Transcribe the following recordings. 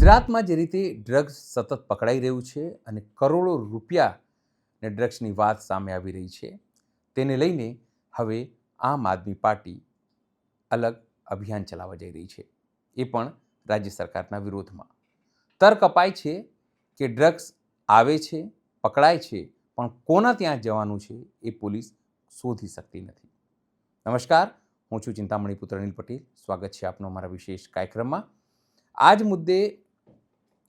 ગુજરાતમાં જે રીતે ડ્રગ્સ સતત પકડાઈ રહ્યું છે અને કરોડો રૂપિયાને ડ્રગ્સની વાત સામે આવી રહી છે, તેને લઈને હવે આમ આદમી પાર્ટી અલગ અભિયાન ચલાવવા જઈ રહી છે, એ પણ રાજ્ય સરકારના વિરોધમાં. તર્ક અપાય છે કે ડ્રગ્સ આવે છે, પકડાય છે, પણ કોના ત્યાં જવાનું છે એ પોલીસ શોધી શકતી નથી. નમસ્કાર, હું છું ચિંતામણી પુત્ર અનિલ પટેલ. સ્વાગત છે આપનો અમારા વિશેષ કાર્યક્રમમાં. આ જ મુદ્દે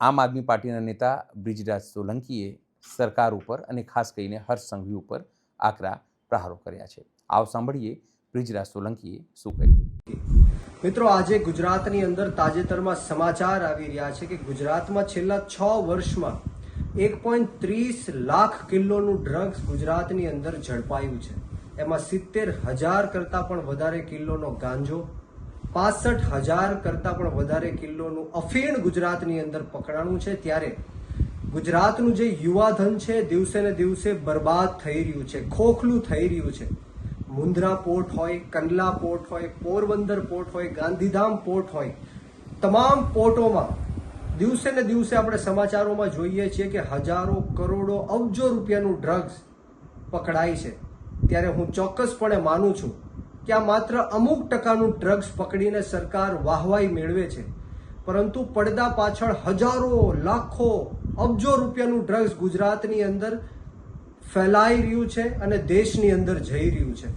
આમ આદમી પાર્ટીના નેતા બ્રિજરાજ સોલંકીએ સરકાર ઉપર અને ખાસ કરીને હર્ષ સંઘવી ઉપર આકરા પ્રહારો કર્યા છે. આવો સાંભળીએ બ્રિજરાજ સોલંકીએ શું કહ્યું. મિત્રો, આજે ગુજરાતની અંદર તાજેતરમાં સમાચાર આવી રહ્યા છે કે ગુજરાતમાં છેલ્લા 6 વર્ષમાં 1.30 લાખ કિલોનું ડ્રગ્સ ગુજરાતની અંદર ઝડપાયું છે. એમાં 70,000 કરતાં પણ વધારે કિલોનો ગાંજો, 65,000 કરતાં પણ વધારે કિલોનું અફીણ ગુજરાતની અંદર પકડાણું છે. ત્યારે ગુજરાતનું જે યુવાધન છે દિવસે ને દિવસે બરબાદ થઈ રહ્યું છે, ખોખલું થઈ રહ્યું છે. મુન્દ્રા પોર્ટ હોય, કંડલા પોર્ટ હોય, પોરબંદર પોર્ટ હોય, ગાંધીધામ પોર્ટ હોય, તમામ પોર્ટોમાં દિવસે ને દિવસે આપણે સમાચારોમાં જોઈએ છીએ કે હજારો, કરોડો, અબજો રૂપિયાનું ડ્રગ્સ પકડાય છે. ત્યારે હું ચોક્કસપણે માનું છું કે આ માત્ર અમુક ટકાનું ડ્રગ્સ પકડીને સરકાર વાહવાઈ મેળવે છે, પરંતુ પડદા પાછળ હજારો, લાખો, અબજો રૂપિયાનું ડ્રગ્સ ગુજરાતની અંદર ફેલાઈ રહ્યું છે અને દેશની અંદર જઈ રહ્યું છે.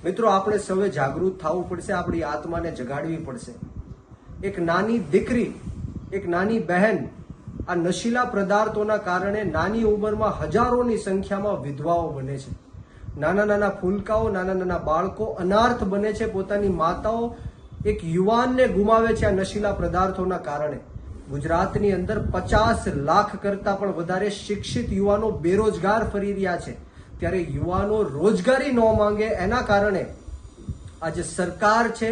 મિત્રો, આપણે સૌએ જાગૃત થવું પડશે, આપણી આત્માને જગાડવી પડશે. એક નાની દીકરી, એક નાની બહેન આ નશીલા પદાર્થોના કારણે નાની ઉંમરમાં હજારોની સંખ્યામાં વિધવાઓ બને છે. નાના નાના ફૂલકાઓ, નાના નાના બાળકો અનાર્થ બને છે. પોતાની માતાઓ એક યુવાનને ગુમાવે છે આ નશીલા પદાર્થોના કારણે. ગુજરાતની અંદર 50 લાખ કરતાં પણ વધારે શિક્ષિત યુવાનો બેરોજગાર ફરી રહ્યા છે. ત્યારે યુવાનો રોજગારી ન માંગે એના કારણે આજે સરકાર છે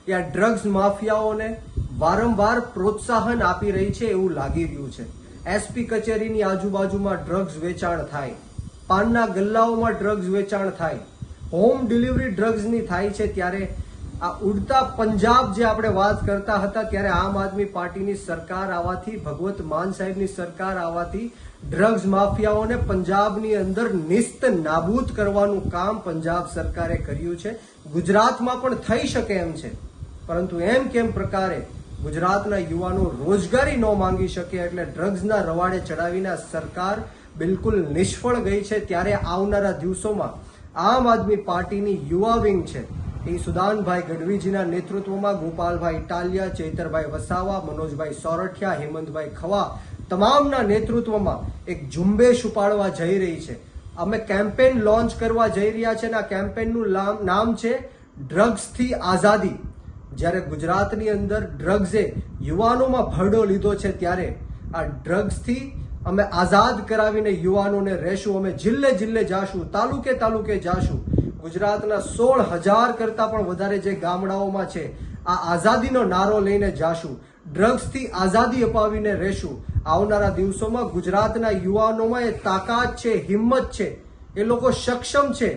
એ આ ડ્રગ્સ માફિયાઓને વારંવાર પ્રોત્સાહન આપી રહી છે એવું લાગી રહ્યું છે. એસપી કચેરીની આજુબાજુમાં ડ્રગ્સ વેચાણ થાય, પાનના ગલ્લાઓમાં ડ્રગ્સ વેચાણ થાય, હોમ ડિલિવરી ડ્રગ્સની થાય છે. ત્યારે આ ઉડતા પંજાબ જે આપણે વાત કરતા હતા, ત્યારે આમ આદમી પાર્ટીની સરકાર આવવાથી, ભગવત માન સાહેબની સરકાર આવવાથી ડ્રગ્સ માફિયાઓને પંજાબની અંદર નિસ્ત નાબૂદ કરવાનું કામ પંજાબ સરકારે કર્યું છે. ગુજરાતમાં પણ થઈ શકે એમ છે, પરંતુ એમ કેમ પ્રકારે ગુજરાતના યુવાનો રોજગારી ન માંગી શકે એટલે ડ્રગ્સના રવાડે ચડાવીને સરકાર બિલકુલ નિષ્ફળ ગઈ છે. ત્યારે આવનારા દિવસોમાં આમ આદમી પાર્ટીની યુવા વિંગ છે એ સુદાનભાઈ ગઢવીજીના નેતૃત્વમાં ગોપાલભાઈ ઇટાલિયા, ચૈતરભાઈ વસાવા, મનોજભાઈ સોરઠિયા, હેમંતભાઈ ખવા તમામના નેતૃત્વમાં એક ઝુંબેશ ઉપાડવા જઈ રહી છે. અમે કેમ્પેન લોન્ચ કરવા જઈ રહ્યા છે અને આ કેમ્પેનનું નામ છે ડ્રગ્સથી આઝાદી. જ્યારે ગુજરાતની અંદર ડ્રગ્સે યુવાનોમાં ભરડો લીધો છે, ત્યારે આ ડ્રગ્સથી અમે આઝાદ કરાવીને યુવાનોને રહેશું. અમે જિલ્લે જિલ્લે જાશું, તાલુકે તાલુકે જાશું. ગુજરાતના 16,000 કરતાં પણ વધારે જે ગામડાઓમાં છે આ આઝાદીનો નારો લઈને જાશું. ડ્રગ્સથી આઝાદી અપાવીને રહેશું. આવનારા દિવસોમાં ગુજરાતના યુવાનોમાં એ તાકાત છે, હિંમત છે, એ લોકો સક્ષમ છે,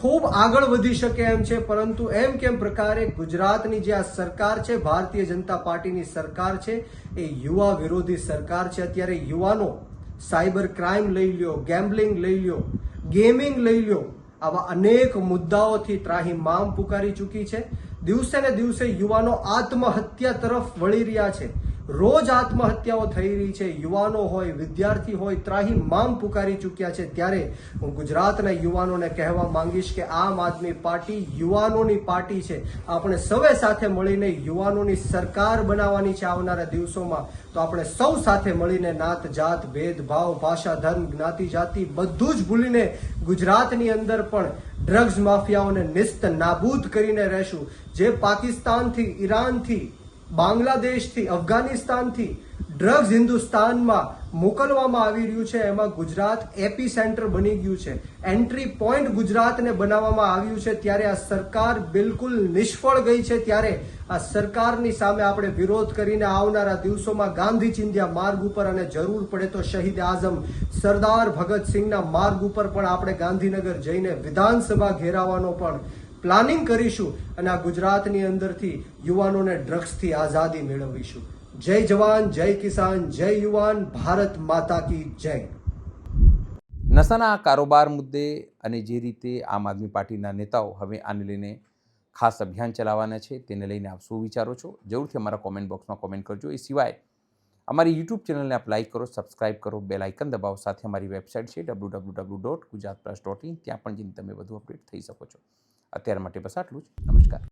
ખૂબ આગળ વધી શકે એમ છે. પરંતુ એમ કેમ પ્રકારે ગુજરાતની જે આ સરકાર છે, ભારતીય જનતા પાર્ટીની સરકાર છે, એ યુવા વિરોધી સરકાર છે. અત્યારે યુવાનો સાયબર ક્રાઇમ લઈ લ્યો, ગેમ્બલિંગ લઈ લ્યો, ગેમિંગ લઈ લ્યો, આવા અનેક મુદ્દાઓથી ત્રાહિમામ પુકારી ચૂકી છે. દિવસે ને દિવસે યુવાનો આત્મહત્યા તરફ વળી રહ્યા છે. રોજ આત્મહત્યાઓ થઈ રહી છે. યુવાનો હોય, વિદ્યાર્થી હોય, ત્રાહિમામ પુકારી ચૂક્યા છે. ત્યારે હું ગુજરાતના યુવાનોને કહેવા માંગીશ કે આમ આદમી પાર્ટી યુવાનોની પાર્ટી છે. આપણે સૌએ સાથે મળીને યુવાનોની સરકાર બનાવવાની છે આવનારા દિવસોમાં. તો આપણે સૌ સાથે મળીને નાત જાત, ભેદભાવ, ભાષા, ધર્મ, જ્ઞાતિ, જાતિ બધું જ ભૂલીને ગુજરાતની અંદર પણ ડ્રગ્સ માફિયાઓને નિસ્ત નાબૂદ કરીને રહેશું. જે પાકિસ્તાનથી, ઈરાનથી, બાંગ્લાદેશથી, અફઘાનિસ્તાનથી ડ્રગ્સ હિન્દુસ્તાનમાં મોકલવામાં આવી રહ્યું છે, એમાં ગુજરાત એપી સેન્ટર બની ગયું છે. એન્ટ્રી પોઈન્ટ ગુજરાતને બનાવવામાં આવ્યું છે. ત્યારે આ સરકાર બિલકુલ નિષ્ફળ ગઈ છે. ત્યારે આ સરકારની સામે આપણે વિરોધ કરીને આવનારા દિવસોમાં ગાંધી ચિંધ્યા માર્ગ ઉપર અને જરૂર પડે તો શહીદ આઝમ સરદાર ભગતસિંહના માર્ગ ઉપર પણ આપણે ગાંધીનગર જઈને વિધાનસભા ઘેરાવાનો પણ પ્લાનિંગ કરીશું અને આ ગુજરાતની અંદરથી યુવાનોને ડ્રગ્સથી આઝાદી મેળવીશું. જય જવાન, જય કિસાન, જય યુવાન, ભારત માતા કી જય. નશાના કારોબાર મુદ્દે અને જે રીતે આમ આદમી પાર્ટીના નેતાઓ હવે આને લઈને ખાસ અભિયાન ચલાવવાના છે તેને લઈને આપ શું વિચારો છો જરૂરથી અમારા કોમેન્ટ બોક્સમાં કોમેન્ટ કરજો. એ સિવાય અમારી યુટ્યુબ ચેનલને આપ લાઇક કરો, સબસ્ક્રાઇબ કરો, બેલ આઇકન દબાવો. સાથે અમારી વેબસાઇટ છે www.gujaratplus.in, ત્યાં પણ જઈને તમે વધુ અપડેટ થઈ શકો છો. અત્યાર માટે બસ આટલું જ. નમસ્કાર.